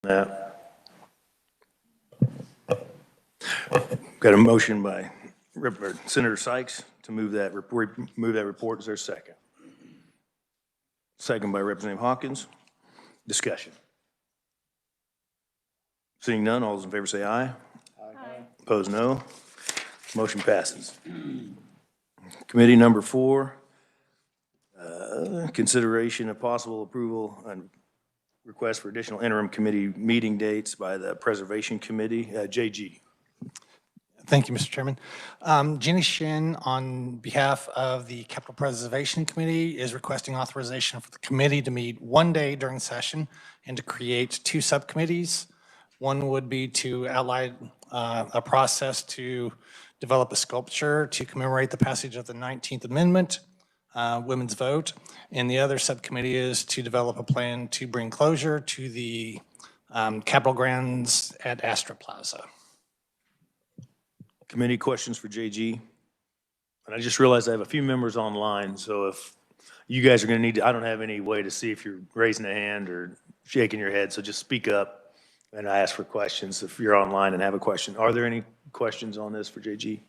that. Got a motion by Senator Sykes to move that report. Is there a second? Second by Representative Hawkins. Discussion. Seeing none, all those in favor say aye. Aye. Opposed, no. Motion passes. Committee number 4, consideration of possible approval and request for additional interim committee meeting dates by the Preservation Committee. JG. Thank you, Mr. Chairman. Jeannie Shin, on behalf of the Capital Preservation Committee, is requesting authorization for the committee to meet one day during session and to create 2 subcommittees. One would be to outline a process to develop a sculpture to commemorate the passage of the 19th Amendment, women's vote, and the other subcommittee is to develop a plan to bring closure to the Capitol grounds at Astra Plaza. Committee questions for JG? And I just realized I have a few members online, so if you guys are going to need to, I don't have any way to see if you're raising a hand or shaking your head, so just speak up and I ask for questions if you're online and have a question. Are there any questions on this for JG?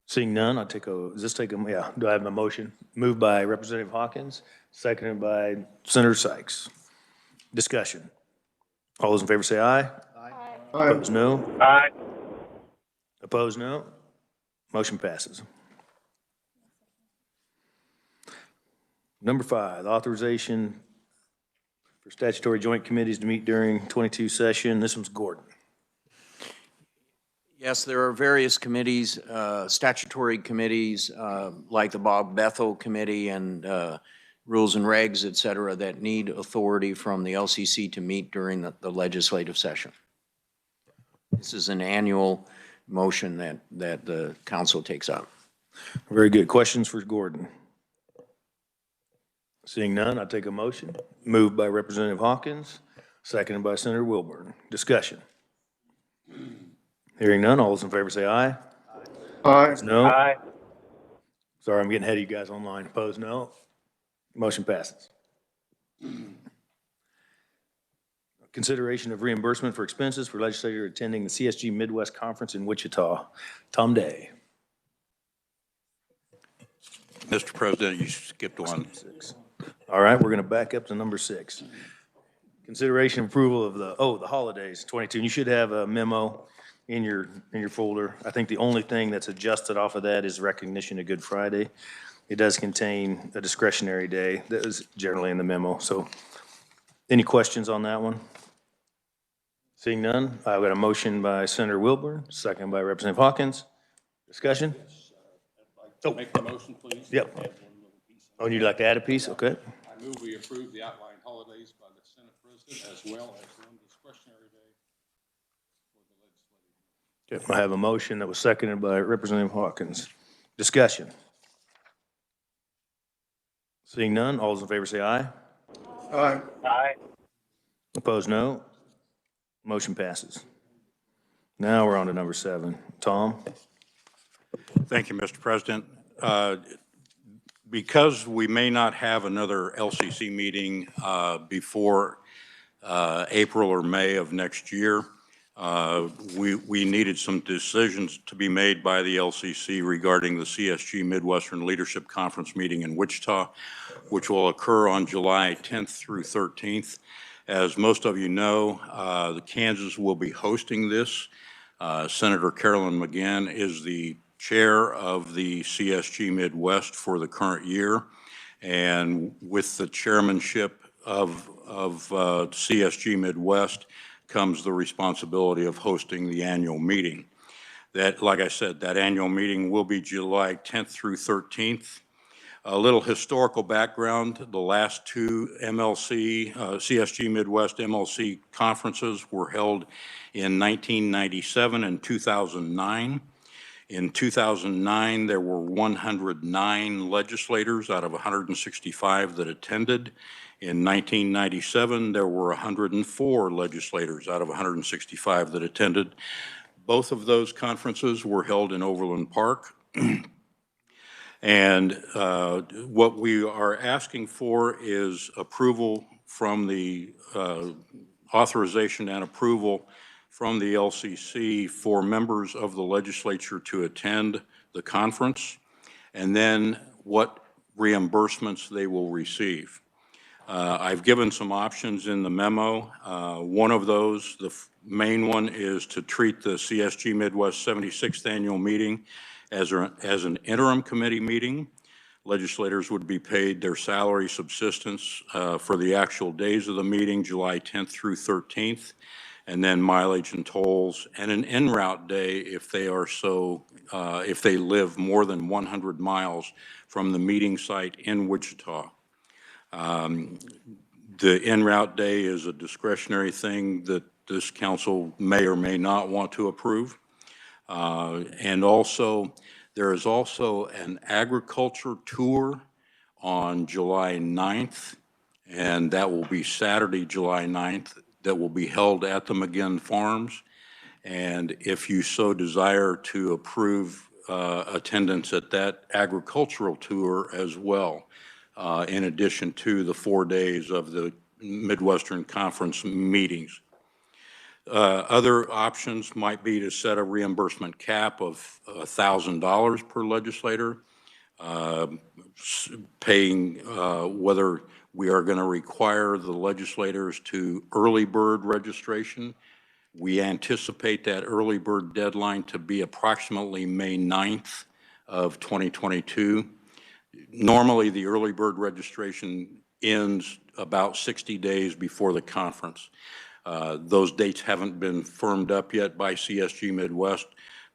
Seeing none, I'll take a, yeah, do I have a motion? Moved by Representative Hawkins, seconded by Senator Sykes. Discussion. All those in favor say aye. Aye. Opposed, no. Aye. Opposed, no. Motion passes. Number 5, authorization for statutory joint committees to meet during 22 session. This one's Gordon. Yes, there are various committees, statutory committees, like the Bob Bethel Committee and Rules and Regs, et cetera, that need authority from the LCC to meet during the legislative session. This is an annual motion that the council takes up. Very good. Questions for Gordon? Seeing none, I'll take a motion. Moved by Representative Hawkins, seconded by Senator Wilburn. Discussion. Hearing none, all those in favor say aye. Aye. No. Aye. Sorry, I'm getting ahead of you guys online. Opposed, no. Motion passes. Consideration of reimbursement for expenses for legislator attending the CSG Midwest Conference in Wichita. Tom Day. Mr. President, you skipped one. All right, we're going to back up to number 6. Consideration of approval of the holidays, 22. And you should have a memo in your folder. I think the only thing that's adjusted off of that is recognition of Good Friday. It does contain a discretionary day that is generally in the memo. So any questions on that one? Seeing none, I've got a motion by Senator Wilburn, second by Representative Hawkins. Discussion? Make the motion, please. Yep. Oh, and you'd like to add a piece? Okay. I move we approve the outlined holidays by the Senate President as well as one discretionary day for the legislative. Okay. I have a motion that was seconded by Representative Hawkins. Discussion. Seeing none, all those in favor say aye. Aye. Aye. Opposed, no. Motion passes. Now we're on to number 7. Tom? Thank you, Mr. President. Because we may not have another LCC meeting before April or May of next year, we needed some decisions to be made by the LCC regarding the CSG Midwestern Leadership Conference meeting in Wichita, which will occur on July 10th through 13th. As most of you know, the Kansas will be hosting this. Senator Carolyn McGinn is the chair of the CSG Midwest for the current year. And with the chairmanship of CSG Midwest comes the responsibility of hosting the annual meeting. That, like I said, that annual meeting will be July 10th through 13th. A little historical background, the last 2 CSG Midwest MLC conferences were held in 1997 and 2009. In 2009, there were 109 legislators out of 165 that attended. In 1997, there were 104 legislators out of 165 that attended. Both of those conferences were held in Overland Park. And what we are asking for is approval from the authorization and approval from the LCC for members of the legislature to attend the conference, and then what reimbursements they will receive. I've given some options in the memo. One of those, the main one, is to treat the CSG Midwest 76th Annual Meeting as an interim committee meeting. Legislators would be paid their salary subsistence for the actual days of the meeting, July 10th through 13th, and then mileage and tolls, and an en route day if they are if they live more than 100 miles from the meeting site in Wichita. The en route day is a discretionary thing that this council may or may not want to approve. And also, there is also an agriculture tour on July 9th, and that will be Saturday, July 9th, that will be held at the McGinn Farms. And if you so desire to approve attendance at that agricultural tour as well, in addition to the 4 days of the Midwestern Conference meetings. Other options might be to set a reimbursement cap of $1,000 per legislator, paying whether we are going to require the legislators to early bird registration. We anticipate that early bird deadline to be approximately May 9th of 2022. Normally, the early bird registration ends about 60 days before the conference. Those dates haven't been firmed up yet by CSG Midwest,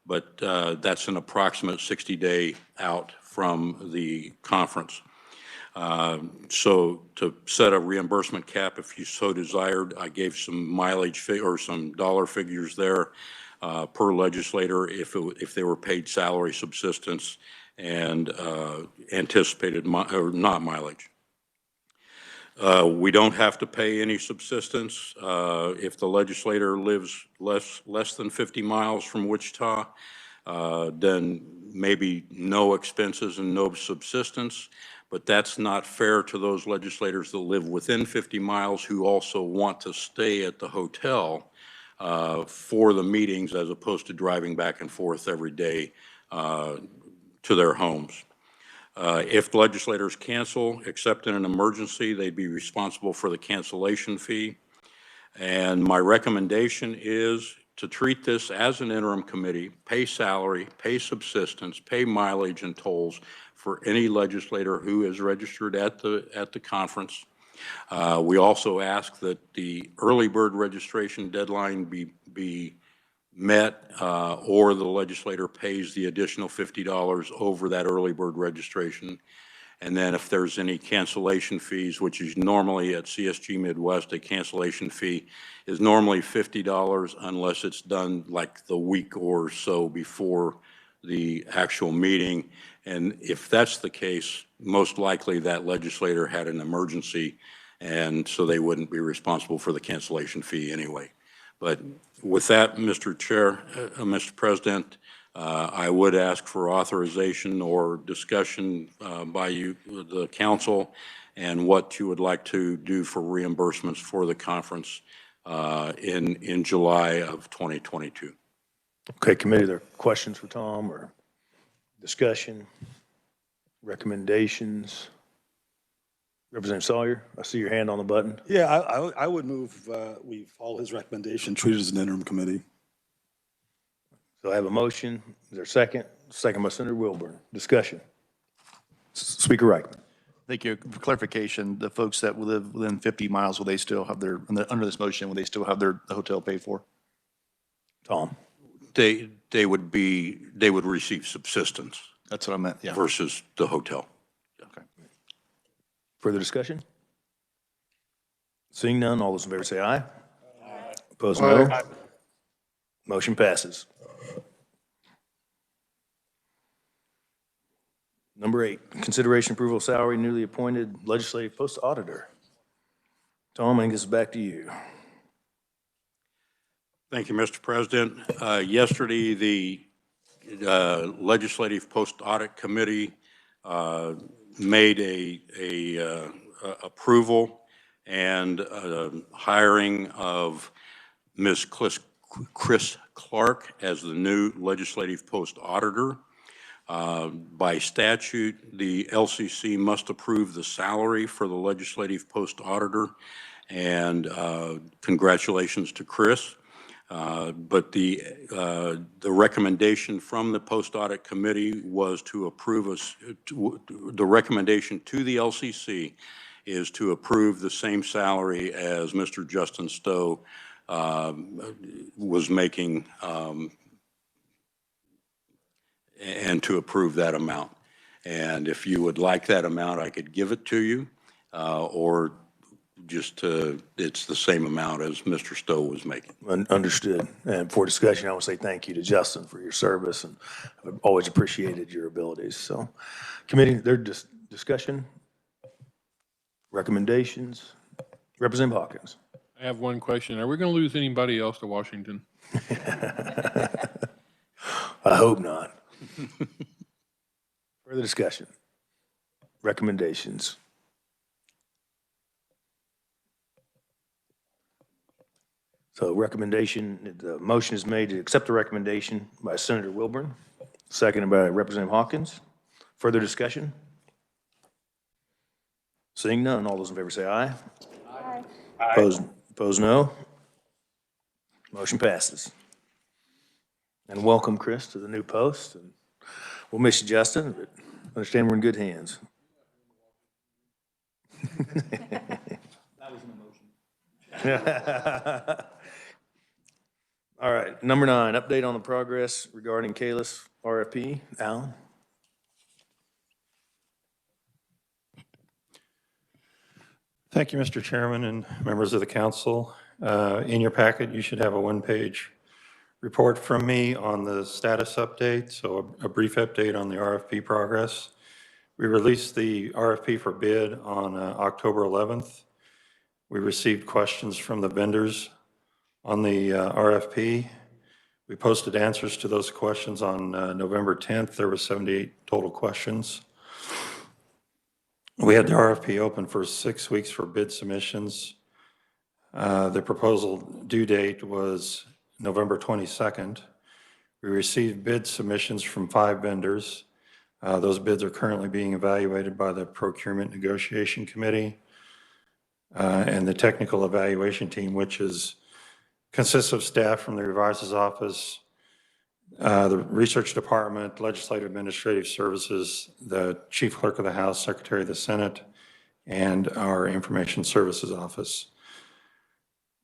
but that's an approximate 60-day out from the conference. So to set a reimbursement cap, if you so desired, I gave some mileage or some dollar figures there per legislator if they were paid salary subsistence and anticipated or not mileage. We don't have to pay any subsistence if the legislator lives less than 50 miles from Wichita. Then maybe no expenses and no subsistence, but that's not fair to those legislators that live within 50 miles who also want to stay at the hotel for the meetings as opposed to driving back and forth every day to their homes. If legislators cancel, except in an emergency, they'd be responsible for the cancellation fee. And my recommendation is to treat this as an interim committee, pay salary, pay subsistence, pay mileage and tolls for any legislator who is registered at the conference. We also ask that the early bird registration deadline be met or the legislator pays the additional $50 over that early bird registration. And then if there's any cancellation fees, which is normally at CSG Midwest, a cancellation fee is normally $50 unless it's done like the week or so before the actual meeting. And if that's the case, most likely that legislator had an emergency, and so they wouldn't be responsible for the cancellation fee anyway. But with that, Mr. Chair, Mr. President, I would ask for authorization or discussion by you, the council, and what you would like to do for reimbursements for the conference in July of 2022. Okay, committee, there are questions for Tom or discussion, recommendations? Representative Sawyer, I see your hand on the button. Yeah, I would move, we follow his recommendation, treat it as an interim committee. So I have a motion. Is there a second? Second by Senator Wilburn. Discussion. Speaker Reichman. Thank you. For clarification, the folks that live within 50 miles, will they still have their, under this motion, will they still have their hotel paid for? Tom. They would receive subsistence That's what I meant, yeah. versus the hotel. Okay. Further discussion? Seeing none, all those in favor say aye. Aye. Opposed, no. Aye. Motion passes. Number 8, consideration approval of salary newly appointed legislative post auditor. Tom, I think this is back to you. Thank you, Mr. President. Yesterday, the Legislative Post Audit Committee made a approval, and hiring of Ms. Chris Clark as the new legislative post auditor. By statute, the LCC must approve the salary for the legislative post auditor, and congratulations to Chris. But the recommendation from the post audit committee was to approve the recommendation to the LCC is to approve the same salary as Mr. Justin Stowe was making, and to approve that amount. And if you would like that amount, I could give it to you, or just it's the same amount as Mr. Stowe was making. Understood. And for discussion, I want to say thank you to Justin for your service, and I've always appreciated your abilities. So, committee, their discussion, recommendations. Representative Hawkins. I have one question. Are we going to lose anybody else to Washington? I hope not. Further discussion, recommendations. So recommendation, the motion is made to accept the recommendation by Senator Wilburn, seconded by Representative Hawkins. Further discussion? Seeing none, all those in favor say aye. Aye. Opposed, no. Motion passes. And welcome, Chris, to the new post. And we'll miss you, Justin, but understand we're in good hands. That was an emotion. All right, number 9, update on the progress regarding Kayla's RFP. Alan? Thank you, Mr. Chairman and members of the council. In your packet, you should have a one-page report from me on the status update, so a brief update on the RFP progress. We released the RFP for bid on October 11th. We received questions from the vendors on the RFP. We posted answers to those questions on November 10th. There were 78 total questions. We had the RFP open for 6 weeks for bid submissions. The proposal due date was November 22nd. We received bid submissions from 5 vendors. Those bids are currently being evaluated by the Procurement Negotiation Committee and the Technical Evaluation Team, which consists of staff from the Revisor's Office, the Research Department, Legislative Administrative Services, the Chief Clerk of the House, Secretary of the Senate, and our Information Services Office.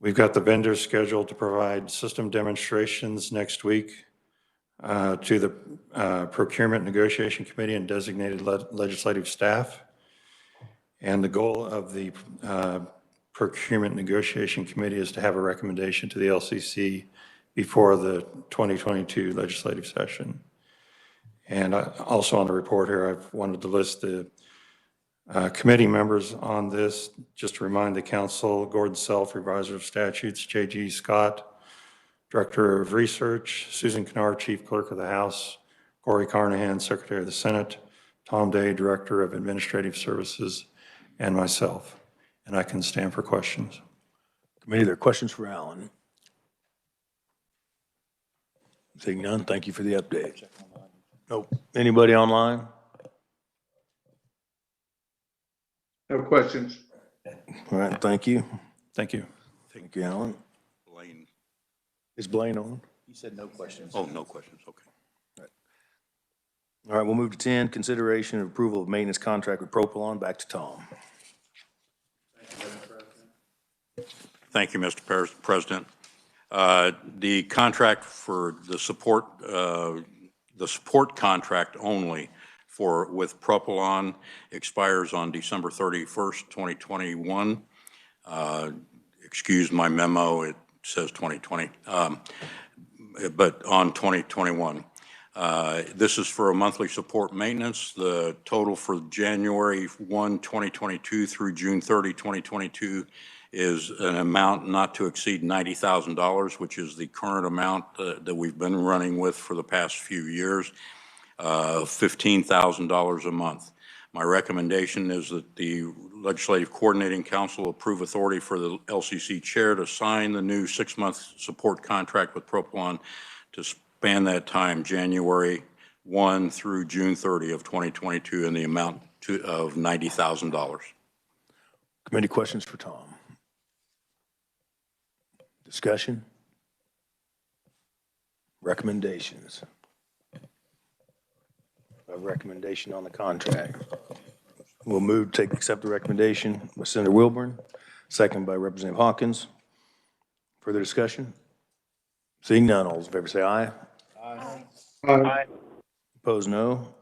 We've got the vendors scheduled to provide system demonstrations next week to the Procurement Negotiation Committee and designated legislative staff. And the goal of the Procurement Negotiation Committee is to have a recommendation to the LCC before the 2022 legislative session. And also on the report here, I've wanted to list the committee members on this, just to remind the council: Gordon Self, Revisor of Statutes; J.G. Scott, Director of Research; Susan Knar, Chief Clerk of the House; Corey Carnahan, Secretary of the Senate; Tom Day, Director of Administrative Services, and myself. And I can stand for questions. Committee, there are questions for Alan? Seeing none, thank you for the update. Nope. Anybody online? No questions. All right, thank you. Thank you. Thank you, Alan. Blaine. Is Blaine on? You said no questions. Oh, no questions, okay. All right, we'll move to 10, consideration of approval of maintenance contract with Propylon. Back to Tom. Thank you, Mr. President. The contract for the support contract only with Propylon expires on December 31st, 2021. Excuse my memo, it says 2020, but on 2021. This is for a monthly support maintenance. The total for January 1, 2022 through June 30, 2022 is an amount not to exceed $90,000, which is the current amount that we've been running with for the past few years, $15,000 a month. My recommendation is that the Legislative Coordinating Council approve authority for the LCC chair to sign the new 6-month support contract with Propylon to span that time, January 1 through June 30 of 2022, in the amount of $90,000. Committee questions for Tom? Discussion? Recommendations? A recommendation on the contract. We'll move to accept the recommendation by Senator Wilburn, second by Representative Hawkins. Further discussion? Seeing none, all those in favor say aye. Aye. Opposed, no.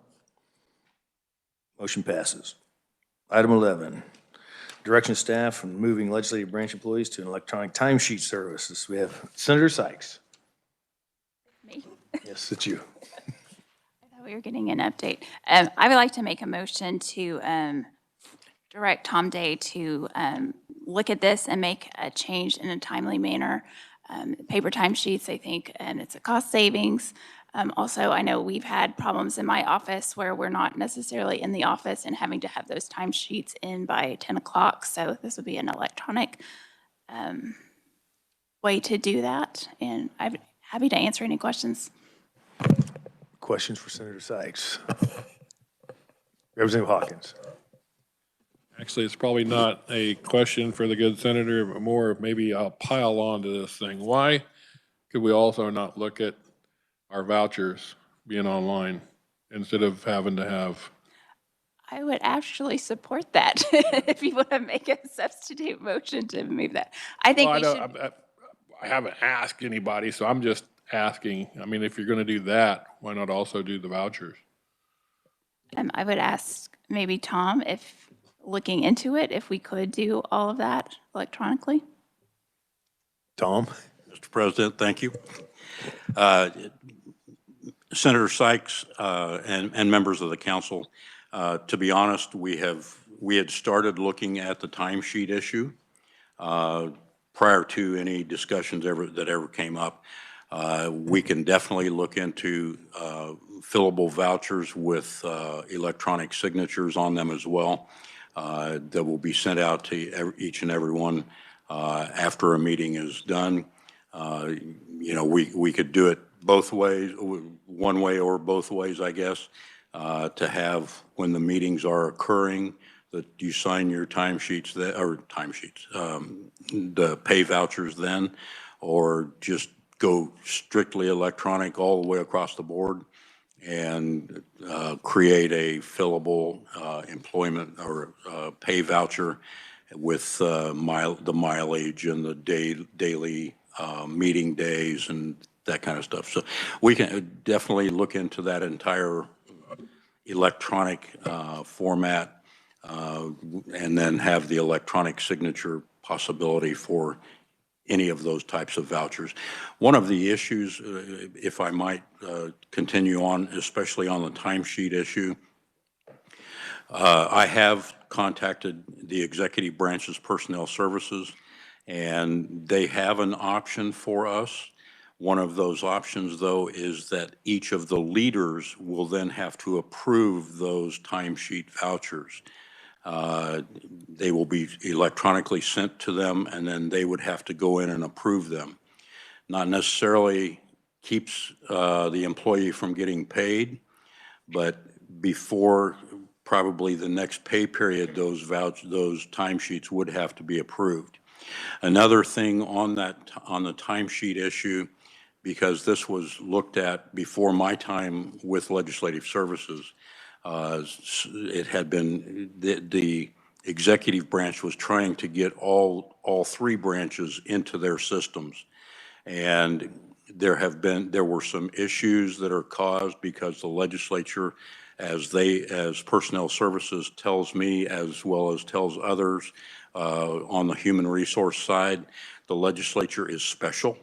Motion passes. Item 11, direction staff on moving legislative branch employees to an electronic timesheet services. We have Senator Sykes. Me? Yes, it's you. I thought we were getting an update. I would like to make a motion to direct Tom Day to look at this and make a change in a timely manner. Paper timesheets, I think, and it's a cost savings. Also, I know we've had problems in my office where we're not necessarily in the office and having to have those timesheets in by 10 o'clock. So this would be an electronic way to do that. And I'm happy to answer any questions. Questions for Senator Sykes? Representative Hawkins. Actually, it's probably not a question for the good senator, but more maybe I'll pile on to this thing. Why could we also not look at our vouchers being online instead of having to have? I would actually support that if you want to make a substitute motion to move that. I think Well, we should. I haven't asked anybody, so I'm just asking. I mean, if you're going to do that, why not also do the vouchers? I would ask maybe Tom if looking into it, if we could do all of that electronically. Tom? Mr. President, thank you. Senator Sykes and members of the council, to be honest, we had started looking at the timesheet issue prior to any discussions that ever came up. We can definitely look into fillable vouchers with electronic signatures on them as well. That will be sent out to each and every one after a meeting is done. You know, we could do it both ways, one way or both ways, I guess, to have, when the meetings are occurring, that you sign your timesheets, the pay vouchers then, or just go strictly electronic all the way across the board and create a fillable employment or pay voucher with the mileage and the daily meeting days and that kind of stuff. So we can definitely look into that entire electronic format and then have the electronic signature possibility for any of those types of vouchers. One of the issues, if I might continue on, especially on the timesheet issue, I have contacted the executive branch's personnel services, and they have an option for us. One of those options, though, is that each of the leaders will then have to approve those timesheet vouchers. They will be electronically sent to them, and then they would have to go in and approve them. Not necessarily keeps the employee from getting paid, but before probably the next pay period, those timesheets would have to be approved. Another thing on the timesheet issue, because this was looked at before my time with Legislative Services, it had been, the executive branch was trying to get all three branches into their systems. And there were some issues that are caused because the legislature, as personnel services tells me, as well as tells others on the human resource side, the legislature is special.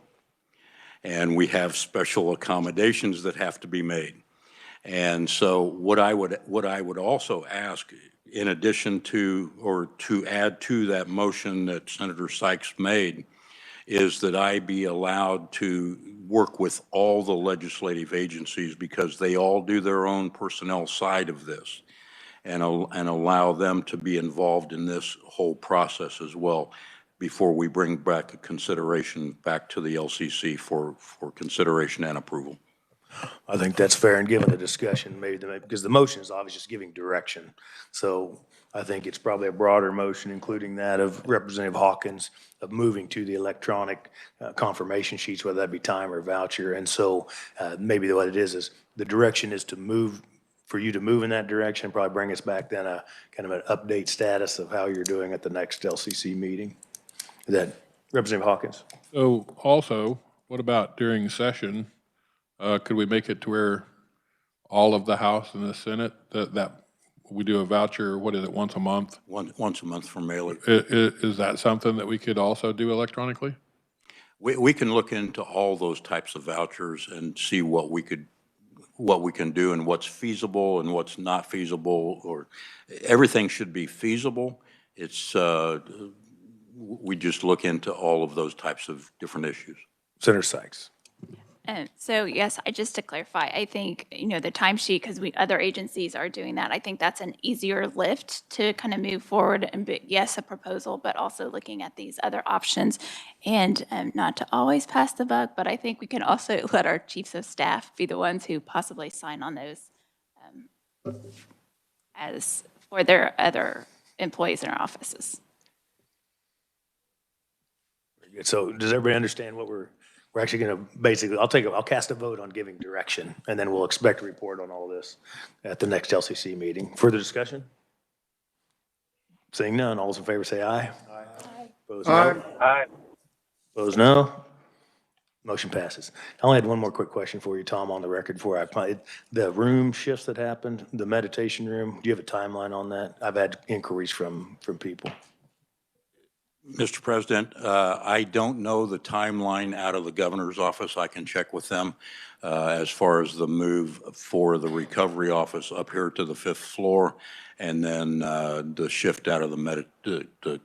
And we have special accommodations that have to be made. And so what I would also ask, in addition to, or to add to that motion that Senator Sykes made, is that I be allowed to work with all the legislative agencies, because they all do their own personnel side of this. and allow them to be involved in this whole process as well before we bring back a consideration back to the LCC for consideration and approval. I think that's fair, and given the discussion, because the motion is obviously just giving direction. So I think it's probably a broader motion, including that of Representative Hawkins, of moving to the electronic confirmation sheets, whether that be time or voucher. And so maybe what it is the direction is to move, for you to move in that direction, probably bring us back then a kind of an update status of how you're doing at the next LCC meeting. Is that Representative Hawkins? So also, what about during session? Could we make it to where all of the House and the Senate, that we do a voucher, what is it, once a month? Once a month for mailing. Is that something that we could also do electronically? We can look into all those types of vouchers and see what we can do and what's feasible and what's not feasible, or everything should be feasible. It's, we just look into all of those types of different issues. Senator Sykes. So yes, just to clarify, I think, the timesheet, because other agencies are doing that, I think that's an easier lift to kind of move forward and yes, a proposal, but also looking at these other options and not to always pass the buck, but I think we can also let our chiefs of staff be the ones who possibly sign on those as for their other employees in our offices. Very good. So does everybody understand what we're actually going to basically, I'll cast a vote on giving direction, and then we'll expect a report on all this at the next LCC meeting. Further discussion? Seeing none, all those in favor say aye. Aye. Opposed, no. Aye. Opposed, no. Motion passes. I only had one more quick question for you, Tom, on the record before the room shifts that happened, the meditation room, do you have a timeline on that? I've had inquiries from people. Mr. President, I don't know the timeline out of the governor's office. I can check with them as far as the move for the recovery office up here to the 5th floor, and then the shift out of the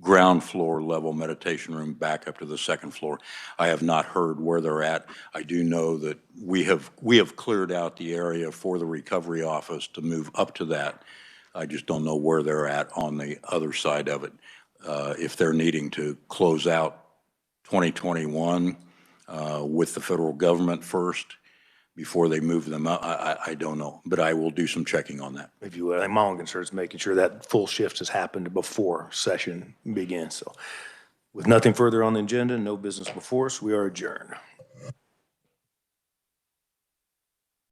ground floor level meditation room back up to the 2nd floor. I have not heard where they're at. I do know that we have cleared out the area for the recovery office to move up to that. I just don't know where they're at on the other side of it. If they're needing to close out 2021 with the federal government first before they move them up, I don't know, but I will do some checking on that. If you would, my own concern is making sure that full shift has happened before session begins. So with nothing further on the agenda, no business before us, we are adjourned.